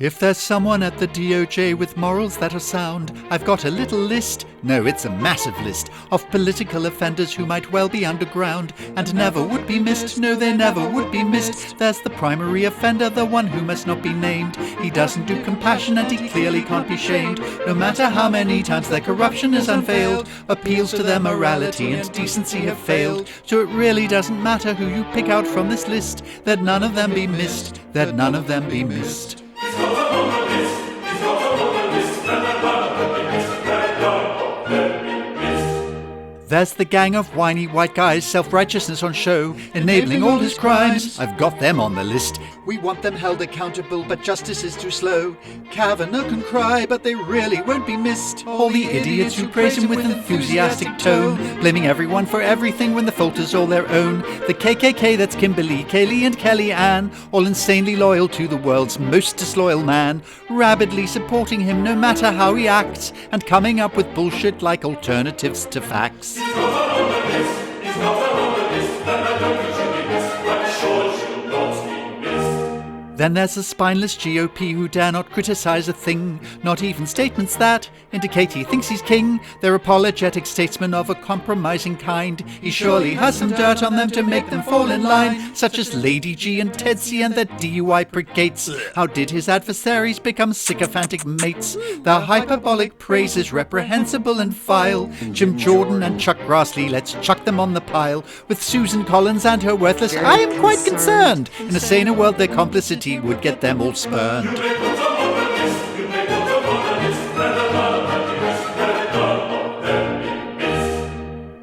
If there's someone at the D.O.J. with morals that are sound, I've got a little list, no, it's a massive list, of political offenders who might well be underground and never would be missed, no, they never would be missed. There's the primary offender, the one who must not be named. He doesn't do compassion and he clearly can't be shamed. No matter how many times their corruption is unveiled, appeals to their morality and decency have failed. So it really doesn't matter who you pick out from this list, that none of them be missed, that none of them be missed. He's not on the list, he's not on the list, and none of them be missed, and none of them be missed. There's the gang of whiny white guys, self-righteousness on show, enabling all his crimes. I've got them on the list. We want them held accountable, but justice is too slow. Kavanagh can cry, but they really won't be missed. All the idiots who praise him with enthusiastic tone, blaming everyone for everything when the fault is all their own. The KKK, that's Kimberly, Kaylee and Kelly Ann, all insanely loyal to the world's most disloyal man, rabidly supporting him no matter how he acts, and coming up with bullshit like alternatives to facts. He's not on the list, he's not on the list, and I don't think she'll be missed, but sure she'll not be missed. Then there's the spineless GOP who dare not criticise a thing, not even statements that indicate he thinks he's king. They're apologetic statesmen of a compromising kind. He surely has some dirt on them to make them fall in line, such as Lady G and Ted C and their DUI brigades. How did his adversaries become sycophantic mates? Their hyperbolic praise is reprehensible and vile. Jim Jordan and Chuck Grassley, let's chuck them on the pile. With Susan Collins and her worthless, I am quite concerned. In a saner world, their complicity would get them all spurned. You may put them on the list, you may put them on the list, and none of them be missed, and none of them be missed.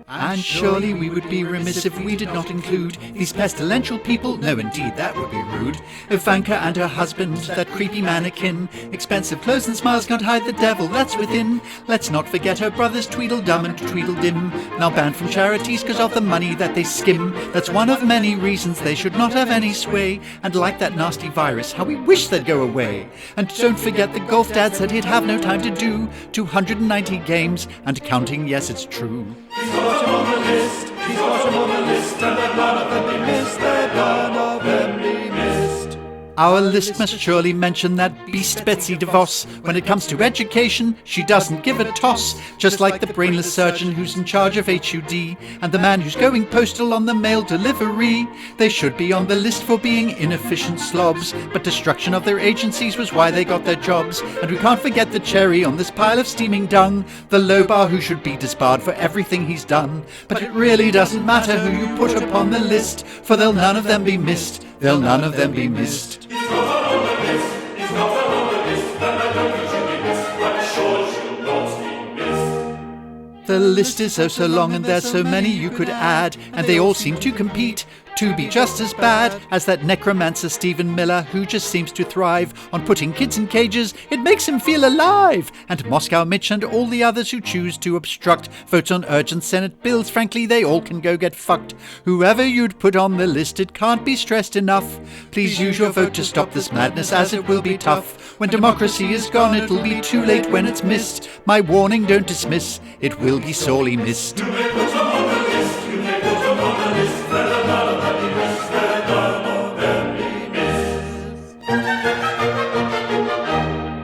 And surely we would be remiss if we did not include these pestilential people. No, indeed, that would be rude. Ivanka and her husband, that creepy mannequin. Expensive clothes and smiles can't hide the devil that's within. Let's not forget her brothers Tweedledum and Tweedledim, now banned from charities because of the money that they skim. That's one of many reasons they should not have any sway. And like that nasty virus, how we wish they'd go away. And don't forget the golf dad said he'd have no time to do 290 games and counting, yes, it's true. He's got him on the list, he's got him on the list, and that none of them be missed, that none of them be missed. Our list must surely mention that beast Betsy DeVos. When it comes to education, she doesn't give a toss. Just like the brainless surgeon who's in charge of HUD, and the man who's going postal on the mail delivery. They should be on the list for being inefficient slobs, but destruction of their agencies was why they got their jobs. And we can't forget the cherry on this pile of steaming dung, the Lobar who should be disbarred for everything he's done. But it really doesn't matter who you put upon the list, for they'll none of them be missed, they'll none of them be missed. He's not on the list, he's not on the list, and I don't think she'll be missed, but sure she'll not be missed. The list is so long and there's so many you could add, and they all seem to compete to be just as bad as that necromancer Stephen Miller, who just seems to thrive on putting kids in cages. It makes him feel alive. And Moscow Mitch and all the others who choose to obstruct votes on urgent Senate bills, frankly, they all can go get fucked. Whoever you'd put on the list, it can't be stressed enough. Please use your vote to stop this madness, as it will be tough. When democracy is gone, it'll be too late when it's missed. My warning, don't dismiss, it will be sorely missed. You may put them on the list, you may put them on the list, and none of them be missed, and none of them be missed.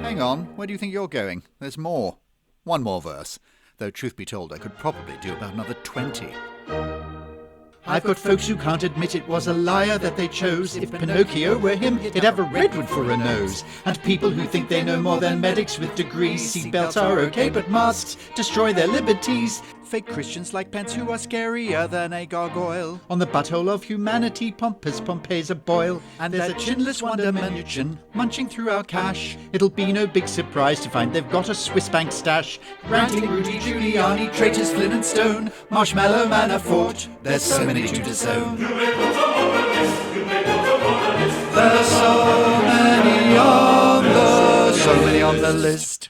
Hang on, where do you think you're going? There's more. One more verse. Though truth be told, I could probably do about another 20. I've got folks who can't admit it was a liar that they chose. If Pinocchio were him, he'd have a redwood for a nose. And people who think they know more than medics with degrees. Seatbelts are okay, but masks destroy their liberties. Fake Christians like Pence who are scarier than a gargoyle. On the butthole of humanity, pompous Pompey's a boil. And there's a chinless wonder Mnuchin munching through our cash. It'll be no big surprise to find they've got a Swiss bank stash. Ranting Rudy Giuliani, traitors Flynn and Stone, Marshmallow Manafort, there's so many to disown. You may put them on the list, you may put them on the list, There's so many on the list.